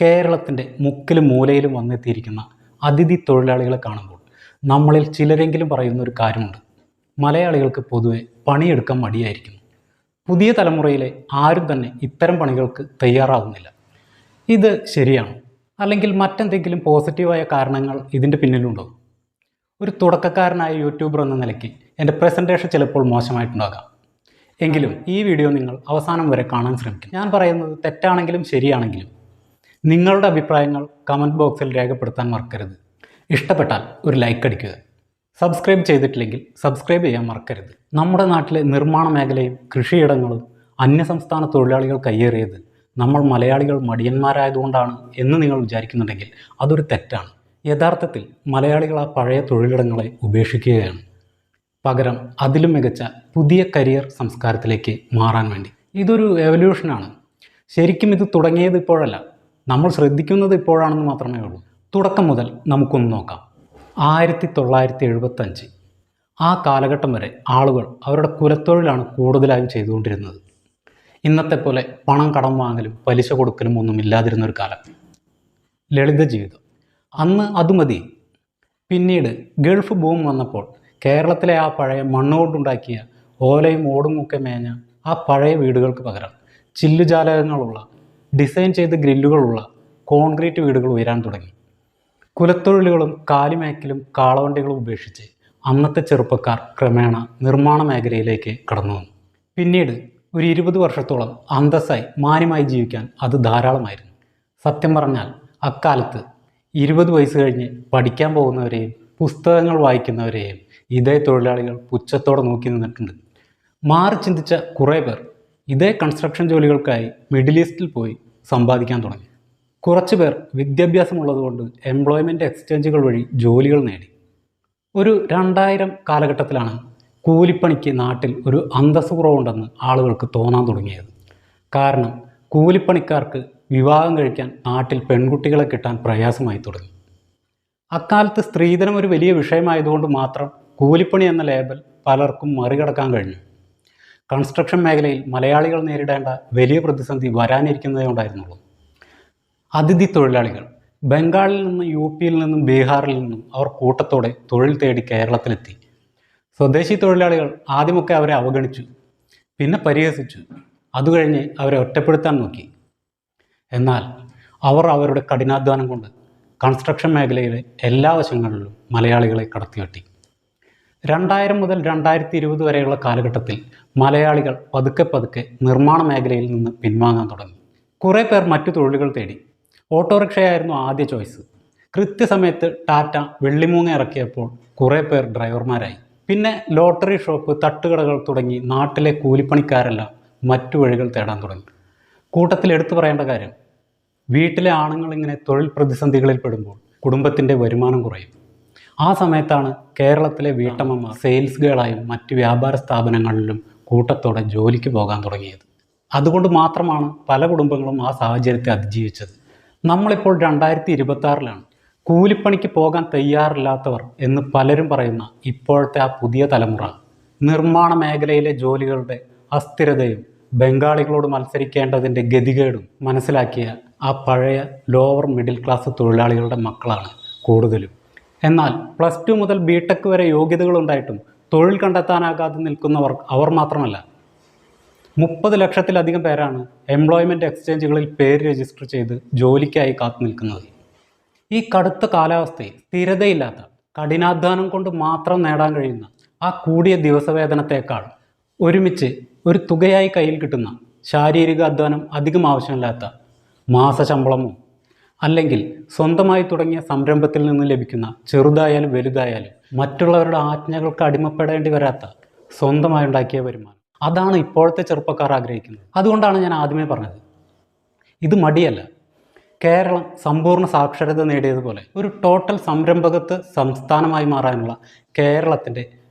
കേരളത്തിൻ്റെ മുക്കിലും മൂലയിലും വന്നെത്തിയിരിക്കുന്ന അതിഥി തൊഴിലാളികളെ കാണുമ്പോൾ നമ്മളിൽ ചിലരെങ്കിലും പറയുന്ന ഒരു കാര്യമുണ്ട്. മലയാളികൾക്ക് പൊതുവെ പണിയെടുക്കാൻ മടിയായിരിക്കുന്നു. പുതിയ തലമുറയിലെ ആരും തന്നെ ഇത്തരം പണികൾക്ക് തയ്യാറാകുന്നില്ല. ഇത് ശരിയാണോ? അല്ലെങ്കിൽ മറ്റെന്തെങ്കിലും പോസിറ്റീവായ കാരണങ്ങൾ ഇതിൻ്റെ പിന്നിലുണ്ടോ? ഒരു തുടക്കക്കാരനായ യൂട്യൂബർ എന്ന നിലയ്ക്ക് എൻ്റെ പ്രസൻറ്റേഷൻ ചിലപ്പോൾ മോശമായിട്ടുണ്ടാകാം. എങ്കിലും ഈ വീഡിയോ നിങ്ങൾ അവസാനം വരെ കാണാൻ ശ്രമിക്കും. ഞാൻ പറയുന്നത് തെറ്റാണെങ്കിലും ശരിയാണെങ്കിലും നിങ്ങളുടെ അഭിപ്രായങ്ങൾ കമൻറ്റ് ബോക്സിൽ രേഖപ്പെടുത്താൻ മറക്കരുത്. ഇഷ്ടപ്പെട്ടാൽ ഒരു ലൈക്ക് അടിക്കുക. സബ്സ്ക്രൈബ് ചെയ്തിട്ടില്ലെങ്കിൽ സബ്സ്ക്രൈബ് ചെയ്യാൻ മറക്കരുത്. നമ്മുടെ നാട്ടിലെ നിർമ്മാണ മേഖലയും കൃഷിയിടങ്ങളും അന്യസംസ്ഥാന തൊഴിലാളികൾ കയ്യേറിയത് നമ്മൾ മലയാളികൾ മടിയന്മാരായതുകൊണ്ടാണ് എന്ന് നിങ്ങൾ വിചാരിക്കുന്നുണ്ടെങ്കിൽ അതൊരു തെറ്റാണ്. യഥാർത്ഥത്തിൽ മലയാളികൾ ആ പഴയ തൊഴിലിടങ്ങളെ ഉപേക്ഷിക്കുകയാണ്. പകരം അതിലും മികച്ച പുതിയ കരിയർ സംസ്കാരത്തിലേക്ക് മാറാൻ വേണ്ടി. ഇതൊരു എവല്യൂഷനാണ്. ശരിക്കും ഇത് തുടങ്ങിയത് ഇപ്പോഴല്ല, നമ്മൾ ശ്രദ്ധിക്കുന്നത് ഇപ്പോഴാണെന്ന് മാത്രമേ ഉള്ളൂ. തുടക്കം മുതൽ നമുക്കൊന്ന് നോക്കാം. 1975 ആ കാലഘട്ടം വരെ ആളുകൾ അവരുടെ കുലത്തൊഴിലാണ് കൂടുതലായും ചെയ്തുകൊണ്ടിരുന്നത്. ഇന്നത്തെ പോലെ പണം കടം വാങ്ങലും പലിശ കൊടുക്കലും ഒന്നും ഇല്ലാതിരുന്നൊരു കാലം. ലളിത ജീവിതം. അന്ന് അത് മതി. പിന്നീട് ഗൾഫ് ബൂം വന്നപ്പോൾ കേരളത്തിലെ ആ പഴയ മണ്ണുകൊണ്ടുണ്ടാക്കിയ ഓലയും ഓടും ഒക്കെ മേഞ്ഞ ആ പഴയ വീടുകൾക്ക് പകരം ചില്ലുജാലകങ്ങളുള്ള ഡിസൈൻ ചെയ്ത ഗ്രില്ലുകളുള്ള കോൺക്രീറ്റ് വീടുകൾ ഉയരാൻ തുടങ്ങി. കുലത്തൊഴിലുകളും കാലിമേക്കലും കാളവണ്ടികളും ഉപേക്ഷിച്ച് അന്നത്തെ ചെറുപ്പക്കാർ ക്രമേണ നിർമ്മാണ മേഖലയിലേക്ക് കടന്നു വന്നു. പിന്നീട് ഒരു 20 വർഷത്തോളം അന്തസ്സായി മാന്യമായി ജീവിക്കാൻ അത് ധാരാളമായിരുന്നു. സത്യം പറഞ്ഞാൽ അക്കാലത്ത് 20 വയസ്സ് കഴിഞ്ഞ് പഠിക്കാൻ പോകുന്നവരെയും പുസ്തകങ്ങൾ വായിക്കുന്നവരെയും ഇതേ തൊഴിലാളികൾ പുച്ഛത്തോടെ നോക്കി നിന്നിട്ടുണ്ട്. മാറി ചിന്തിച്ച കുറേ പേർ ഇതേ കൺസ്ട്രക്ഷൻ ജോലികൾക്കായി മിഡിൽ ഈസ്റ്റിൽ പോയി സമ്പാദിക്കാൻ തുടങ്ങി. കുറച്ച് പേർ വിദ്യാഭ്യാസമുള്ളതുകൊണ്ട് എംപ്ലോയ്മെൻറ്റ് എക്സ്ചേഞ്ചുകൾ വഴി ജോലികൾ നേടി. ഒരു 2000 കാലഘട്ടത്തിലാണ് കൂലിപ്പണിക്ക് നാട്ടിൽ ഒരു അന്തസ്സ് കുറവുണ്ടെന്ന് ആളുകൾക്ക് തോന്നാൻ തുടങ്ങിയത്. കാരണം കൂലിപ്പണിക്കാർക്ക് വിവാഹം കഴിക്കാൻ നാട്ടിൽ പെൺകുട്ടികളെ കിട്ടാൻ പ്രയാസമായി തുടങ്ങി. അക്കാലത്ത് സ്ത്രീധനം ഒരു വലിയ വിഷയമായതുകൊണ്ട് മാത്രം കൂലിപ്പണി എന്ന ലേബൽ പലർക്കും മറികടക്കാൻ കഴിഞ്ഞു. കൺസ്ട്രക്ഷൻ മേഖലയിൽ മലയാളികൾ നേരിടേണ്ട വലിയ പ്രതിസന്ധി വരാനിരിക്കുന്നതേ ഉണ്ടായിരുന്നുള്ളൂ. അതിഥി തൊഴിലാളികൾ ബംഗാളിൽ നിന്നും UP-യിൽ നിന്നും ബീഹാറിൽ നിന്നും അവർ കൂട്ടത്തോടെ തൊഴിൽ തേടി കേരളത്തിലെത്തി. സ്വദേശി തൊഴിലാളികൾ ആദ്യമൊക്കെ അവരെ അവഗണിച്ചു, പിന്നെ പരിഹസിച്ചു, അതുകഴിഞ്ഞ് അവരെ ഒറ്റപ്പെടുത്താൻ നോക്കി. എന്നാൽ അവർ അവരുടെ കഠിനാധ്വാനം കൊണ്ട് കൺസ്ട്രക്ഷൻ മേഖലയിലെ എല്ലാ വശങ്ങളിലും മലയാളികളെ കടത്തിവെട്ടി. 2000 മുതൽ 2020 വരെയുള്ള കാലഘട്ടത്തിൽ മലയാളികൾ പതുക്കെ പതുക്കെ നിർമ്മാണ മേഖലയിൽ നിന്ന് പിൻവാങ്ങാൻ തുടങ്ങി. കുറേ പേർ മറ്റു തൊഴിലുകൾ തേടി. ഓട്ടോറിക്ഷയായിരുന്നു ആദ്യ ചോയ്സ്. കൃത്യസമയത്ത് ടാറ്റ വെള്ളിമൂങ്ങ ഇറക്കിയപ്പോൾ കുറേ പേർ ഡ്രൈവർമാരായി. പിന്നെ ലോട്ടറി ഷോപ്പ്, തട്ടുകടകൾ തുടങ്ങി നാട്ടിലെ കൂലിപ്പണിക്കാരെല്ലാം മറ്റു വഴികൾ തേടാൻ തുടങ്ങി. കൂട്ടത്തിൽ എടുത്തു പറയേണ്ട കാര്യം, വീട്ടിലെ ആണുങ്ങൾ ഇങ്ങനെ തൊഴിൽ പ്രതിസന്ധികളിൽ പെടുമ്പോൾ കുടുംബത്തിൻ്റെ വരുമാനം കുറയും. ആ സമയത്താണ് കേരളത്തിലെ വീട്ടമ്മമാർ സെയിൽസ് ഗേളായും മറ്റ് വ്യാപാര സ്ഥാപനങ്ങളിലും കൂട്ടത്തോടെ ജോലിക്ക് പോകാൻ തുടങ്ങിയത്. അതുകൊണ്ട് മാത്രമാണ് പല കുടുംബങ്ങളും ആ സാഹചര്യത്തെ അതിജീവിച്ചത്. നമ്മളിപ്പോൾ 2026-ലാണ്. കൂലിപ്പണിക്ക് പോകാൻ തയ്യാറില്ലാത്തവർ എന്ന് പലരും പറയുന്ന ഇപ്പോഴത്തെ ആ പുതിയ തലമുറ നിർമ്മാണ മേഖലയിലെ ജോലികളുടെ അസ്ഥിരതയും ബംഗാളികളോട് മത്സരിക്കേണ്ടതിൻ്റെ ഗതികേടും മനസ്സിലാക്കിയ ആ പഴയ ലോവർ മിഡിൽ ക്ലാസ് തൊഴിലാളികളുടെ മക്കളാണ് കൂടുതലും. എന്നാൽ +2 മുതൽ BTech വരെ യോഗ്യതകളുണ്ടായിട്ടും തൊഴിൽ കണ്ടെത്താനാകാതെ നിൽക്കുന്നവർ അവർ മാത്രമല്ല. 30 ലക്ഷത്തിലധികം പേരാണ് എംപ്ലോയ്മെൻറ്റ് എക്സ്ചേഞ്ചുകളിൽ പേര് രജിസ്റ്റർ ചെയ്ത് ജോലിക്കായി കാത്തു നിൽക്കുന്നത്. ഈ കടുത്ത കാലാവസ്ഥയിൽ സ്ഥിരതയില്ലാത്ത കഠിനാധ്വാനം കൊണ്ട് മാത്രം നേടാൻ കഴിയുന്ന ആ കൂടിയ ദിവസവേതനത്തേക്കാൾ ഒരുമിച്ച് ഒരു തുകയായി കയ്യിൽ കിട്ടുന്ന ശാരീരിക അധ്വാനം അധികം ആവശ്യമില്ലാത്ത മാസശമ്പളമോ അല്ലെങ്കിൽ സ്വന്തമായി തുടങ്ങിയ സംരംഭത്തിൽ നിന്ന് ലഭിക്കുന്ന ചെറുതായാലും വലുതായാലും മറ്റുള്ളവരുടെ ആജ്ഞകൾക്ക് അടിമപ്പെടേണ്ടി വരാത്ത സ്വന്തമായി ഉണ്ടാക്കിയ വരുമാനം, അതാണ് ഇപ്പോഴത്തെ ചെറുപ്പക്കാർ ആഗ്രഹിക്കുന്നത്. അതുകൊണ്ടാണ് ഞാൻ ആദ്യമേ പറഞ്ഞത്, ഇത് മടിയല്ല. കേരളം സമ്പൂർണ്ണ സാക്ഷരത നേടിയതുപോലെ ഒരു ടോട്ടൽ സംരംഭകത്വ സംസ്ഥാനമായി മാറാനുള്ള കേരളത്തിൻ്റെ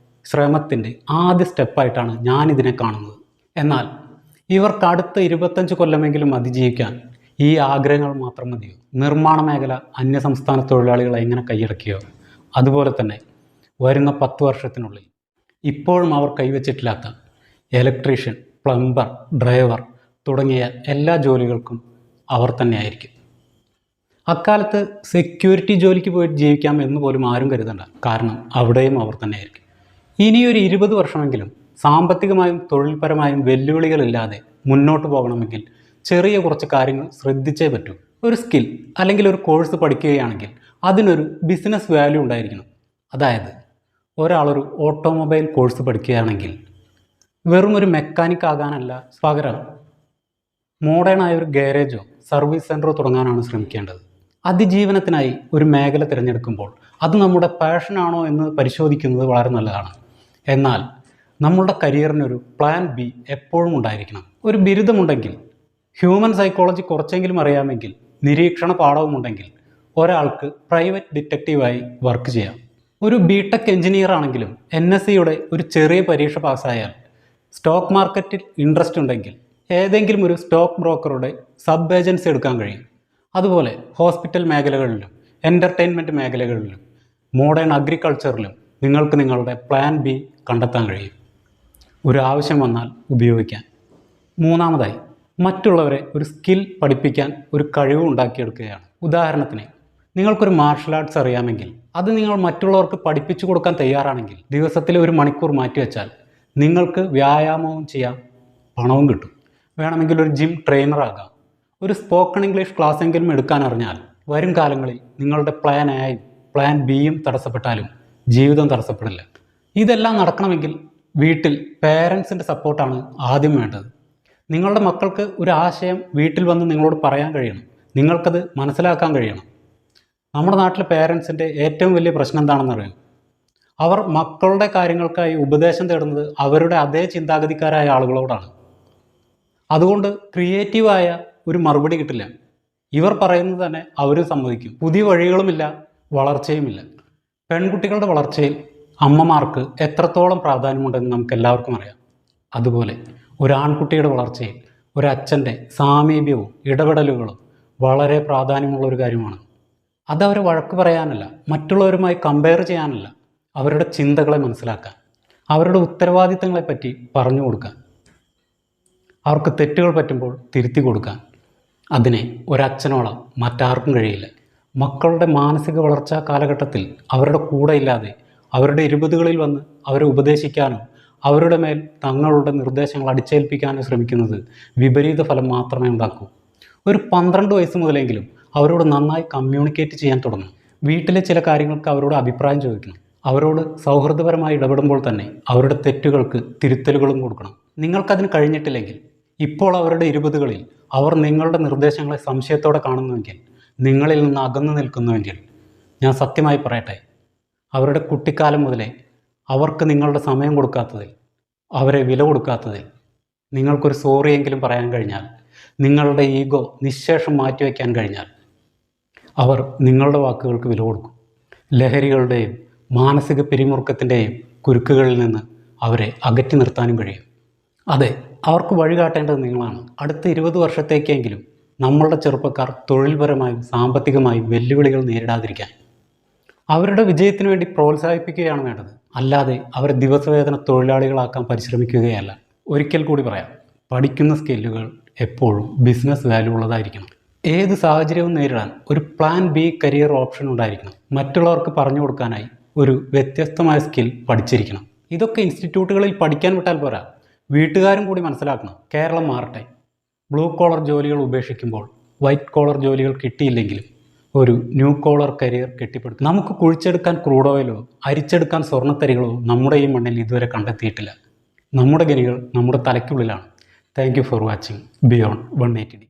ശ്രമത്തിൻ്റെ ആദ്യ സ്റ്റെപ്പായിട്ടാണ് ഞാനിതിനെ കാണുന്നത്. എന്നാൽ ഇവർക്ക് അടുത്ത 25 കൊല്ലമെങ്കിലും അതിജീവിക്കാൻ ഈ ആഗ്രഹങ്ങൾ മാത്രം മതിയോ? നിർമ്മാണ മേഖല അന്യസംസ്ഥാന തൊഴിലാളികളെ എങ്ങനെ കൈയടക്കിയോ അതുപോലെ തന്നെ വരുന്ന 10 വർഷത്തിനുള്ളിൽ ഇപ്പോഴും അവർ കൈവച്ചിട്ടില്ലാത്ത ഇലക്ട്രീഷ്യൻ, പ്ലംബർ, ഡ്രൈവർ തുടങ്ങിയ എല്ലാ ജോലികൾക്കും അവർ തന്നെയായിരിക്കും. അക്കാലത്ത് സെക്യൂരിറ്റി ജോലിക്ക് പോയിട്ട് ജീവിക്കാം എന്ന് പോലും ആരും കരുതണ്ട. കാരണം അവിടെയും അവർ തന്നെയായിരിക്കും. ഇനിയൊരു 20 വർഷമെങ്കിലും സാമ്പത്തികമായും തൊഴിൽപരമായും വെല്ലുവിളികളില്ലാതെ മുന്നോട്ട് പോകണമെങ്കിൽ ചെറിയ കുറച്ച് കാര്യങ്ങൾ ശ്രദ്ധിച്ചേ പറ്റൂ. ഒരു സ്കിൽ അല്ലെങ്കിൽ ഒരു കോഴ്സ് പഠിക്കുകയാണെങ്കിൽ അതിനൊരു ബിസിനസ് വാല്യൂ ഉണ്ടായിരിക്കണം. അതായത് ഒരാളൊരു ഓട്ടോമൊബൈൽ കോഴ്സ് പഠിക്കുകയാണെങ്കിൽ വെറും ഒരു മെക്കാനിക് ആകാനല്ല, പകരം മോഡേണായ ഒരു ഗാരേജോ സർവീസ് സെൻറ്ററോ തുടങ്ങാനാണ് ശ്രമിക്കേണ്ടത്. അതിജീവനത്തിനായി ഒരു മേഖല തിരഞ്ഞെടുക്കുമ്പോൾ അത് നമ്മുടെ പാഷനാണോ എന്ന് പരിശോധിക്കുന്നത് വളരെ നല്ലതാണ്. എന്നാൽ നമ്മളുടെ കരിയറിനൊരു പ്ലാൻ ബി എപ്പോഴും ഉണ്ടായിരിക്കണം. ഒരു ബിരുദമുണ്ടെങ്കിൽ, ഹ്യൂമൻ സൈക്കോളജി കുറച്ചെങ്കിലും അറിയാമെങ്കിൽ, നിരീക്ഷണ പാഠവുമുണ്ടെങ്കിൽ ഒരാൾക്ക് പ്രൈവറ്റ് ഡിറ്റക്റ്റീവായി വർക്ക് ചെയ്യാം. ഒരു ബിടെക് എഞ്ചിനീയർ ആണെങ്കിലും NSEയുടെ ഒരു ചെറിയ പരീക്ഷ പാസ്സായാൽ, സ്റ്റോക്ക് മാർക്കറ്റിൽ ഇൻട്രസ്റ്റ് ഉണ്ടെങ്കിൽ ഏതെങ്കിലും ഒരു സ്റ്റോക്ക് ബ്രോക്കറുടെ സബ് ഏജൻസി എടുക്കാൻ കഴിയും. അതുപോലെ ഹോസ്പിറ്റൽ മേഖലകളിലും എൻ്റർടൈൻമെൻറ്റ് മേഖലകളിലും മോഡേൺ അഗ്രികൾച്ചറിലും നിങ്ങൾക്ക് നിങ്ങളുടെ പ്ലാൻ ബി കണ്ടെത്താൻ കഴിയും, ഒരു ആവശ്യം വന്നാൽ ഉപയോഗിക്കാൻ. മൂന്നാമതായി, മറ്റുള്ളവരെ ഒരു സ്കിൽ പഠിപ്പിക്കാൻ ഒരു കഴിവ് ഉണ്ടാക്കിയെടുക്കുകയാണ്. ഉദാഹരണത്തിന്, നിങ്ങൾക്കൊരു മാർഷൽ ആർട്സ് അറിയാമെങ്കിൽ അത് നിങ്ങൾ മറ്റുള്ളവർക്ക് പഠിപ്പിച്ചു കൊടുക്കാൻ തയ്യാറാണെങ്കിൽ ദിവസത്തിൽ 1 മണിക്കൂർ മാറ്റിവെച്ചാൽ നിങ്ങൾക്ക് വ്യായാമവും ചെയ്യാം, പണവും കിട്ടും. വേണമെങ്കിൽ ഒരു ജിം ട്രെയിനറാകാം. ഒരു സ്പോക്കൺ ഇംഗ്ലീഷ് ക്ലാസ് എങ്കിലും എടുക്കാൻ അറിഞ്ഞാൽ വരും കാലങ്ങളിൽ നിങ്ങളുടെ പ്ലാൻ എയും പ്ലാൻ ബിയും തടസ്സപ്പെട്ടാലും ജീവിതം തടസ്സപ്പെടില്ല. ഇതെല്ലാം നടക്കണമെങ്കിൽ വീട്ടിൽ പേരൻസിൻ്റെ സപ്പോർട്ടാണ് ആദ്യം വേണ്ടത്. നിങ്ങളുടെ മക്കൾക്ക് ഒരു ആശയം വീട്ടിൽ വന്ന് നിങ്ങളോട് പറയാൻ കഴിയണം, നിങ്ങൾക്കത് മനസ്സിലാക്കാൻ കഴിയണം. നമ്മുടെ നാട്ടിലെ പേരൻസിൻ്റെ ഏറ്റവും വലിയ പ്രശ്നം എന്താണെന്ന് അറിയാം? അവർ മക്കളുടെ കാര്യങ്ങൾക്കായി ഉപദേശം തേടുന്നത് അവരുടെ അതേ ചിന്താഗതിക്കാരായ ആളുകളോടാണ്. അതുകൊണ്ട് ക്രിയേറ്റീവായ ഒരു മറുപടി കിട്ടില്ല. ഇവർ പറയുന്നത് തന്നെ അവരും സമ്മതിക്കും. പുതിയ വഴികളുമില്ല, വളർച്ചയുമില്ല. പെൺകുട്ടികളുടെ വളർച്ചയിൽ അമ്മമാർക്ക് എത്രത്തോളം പ്രാധാന്യമുണ്ടെന്ന് നമുക്ക് എല്ലാവർക്കും അറിയാം. അതുപോലെ ഒരു ആൺകുട്ടിയുടെ വളർച്ചയിൽ ഒരച്ഛൻ്റെ സാമീപ്യവും ഇടപെടലുകളും വളരെ പ്രാധാന്യമുള്ള ഒരു കാര്യമാണ്. അതവരെ വഴക്ക് പറയാനല്ല, മറ്റുള്ളവരുമായി കമ്പയർ ചെയ്യാനല്ല, അവരുടെ ചിന്തകളെ മനസ്സിലാക്കാൻ, അവരുടെ ഉത്തരവാദിത്തങ്ങളെപ്പറ്റി പറഞ്ഞു കൊടുക്കാൻ, അവർക്ക് തെറ്റുകൾ പറ്റുമ്പോൾ തിരുത്തി കൊടുക്കാൻ. അതിനെ ഒരച്ഛനോളം മറ്റാർക്കും കഴിയില്ല. മക്കളുടെ മാനസിക വളർച്ചാ കാലഘട്ടത്തിൽ അവരുടെ കൂടെ ഇല്ലാതെ അവരുടെ 20കളിൽ വന്ന് അവരെ ഉപദേശിക്കാനോ അവരുടെ മേൽ തങ്ങളുടെ നിർദ്ദേശങ്ങൾ അടിച്ചേൽപ്പിക്കാനോ ശ്രമിക്കുന്നത് വിപരീത ഫലം മാത്രമേ ഉണ്ടാക്കൂ. ഒരു 12 വയസ്സ് മുതലെങ്കിലും അവരോട് നന്നായി കമ്മ്യൂണിക്കേറ്റ് ചെയ്യാൻ തുടങ്ങണം. വീട്ടിലെ ചില കാര്യങ്ങൾക്ക് അവരോട് അഭിപ്രായം ചോദിക്കണം. അവരോട് സൗഹൃദപരമായി ഇടപെടുമ്പോൾ തന്നെ അവരുടെ തെറ്റുകൾക്ക് തിരുത്തലുകളും കൊടുക്കണം. നിങ്ങൾക്കതിന് കഴിഞ്ഞിട്ടില്ലെങ്കിൽ, ഇപ്പോൾ അവരുടെ 20കളിൽ അവർ നിങ്ങളുടെ നിർദ്ദേശങ്ങളെ സംശയത്തോടെ കാണുന്നുവെങ്കിൽ, നിങ്ങളിൽ നിന്ന് അകന്നു നിൽക്കുന്നുവെങ്കിൽ, ഞാൻ സത്യമായി പറയട്ടെ, അവരുടെ കുട്ടിക്കാലം മുതലേ അവർക്ക് നിങ്ങളുടെ സമയം കൊടുക്കാത്തതിൽ, അവരെ വില കൊടുക്കാത്തതിൽ നിങ്ങൾക്കൊരു സോറിയെങ്കിലും പറയാൻ കഴിഞ്ഞാൽ, നിങ്ങളുടെ ഈഗോ നിശ്ശേഷം മാറ്റിവെക്കാൻ കഴിഞ്ഞാൽ, അവർ നിങ്ങളുടെ വാക്കുകൾക്ക് വില കൊടുക്കും. ലഹരികളുടെയും മാനസിക പിരിമുറുക്കത്തിൻ്റെയും കുരുക്കുകളിൽ നിന്ന് അവരെ അകറ്റി നിർത്താനും കഴിയും. അതെ, അവർക്ക് വഴികാട്ടേണ്ടത് നിങ്ങളാണ്. അടുത്ത 20 വർഷത്തേക്കെങ്കിലും നമ്മളുടെ ചെറുപ്പക്കാർ തൊഴിൽപരമായും സാമ്പത്തികമായും വെല്ലുവിളികൾ നേരിടാതിരിക്കാൻ അവരുടെ വിജയത്തിനു വേണ്ടി പ്രോത്സാഹിപ്പിക്കുകയാണ് വേണ്ടത്. അല്ലാതെ അവരെ ദിവസവേതന തൊഴിലാളികളാക്കാൻ പരിശ്രമിക്കുകയല്ല. ഒരിക്കൽ കൂടി പറയാം, പഠിക്കുന്ന സ്കില്ലുകൾ എപ്പോഴും ബിസിനസ് വാല്യൂ ഉള്ളതായിരിക്കണം. ഏത് സാഹചര്യവും നേരിടാൻ ഒരു പ്ലാൻ ബി കരിയർ ഓപ്ഷൻ ഉണ്ടായിരിക്കണം. മറ്റുള്ളവർക്ക് പറഞ്ഞു കൊടുക്കാനായി ഒരു വ്യത്യസ്തമായ സ്കിൽ പഠിച്ചിരിക്കണം. ഇതൊക്കെ ഇൻസ്റ്റിറ്റ്യൂട്ടുകളിൽ പഠിക്കാൻ വിട്ടാൽ പോരാ, വീട്ടുകാരും കൂടി മനസ്സിലാക്കണം. കേരളം മാറട്ടെ. ബ്ലൂ കോളർ ജോലികൾ ഉപേക്ഷിക്കുമ്പോൾ വൈറ്റ് കോളർ ജോലികൾ കിട്ടിയില്ലെങ്കിലും ഒരു ന്യൂ കോളർ കരിയർ കെട്ടിപ്പടുക്കും. നമുക്ക് കുഴിച്ചെടുക്കാൻ ക്രൂഡ് ഓയിലോ അരിച്ചെടുക്കാൻ സ്വർണ്ണത്തരികളോ നമ്മുടെ ഈ മണ്ണിൽ ഇതുവരെ കണ്ടെത്തിയിട്ടില്ല. നമ്മുടെ ഗനികൾ നമ്മുടെ തലയ്ക്കുള്ളിലാണ്. Thank you for watching beyond 180D.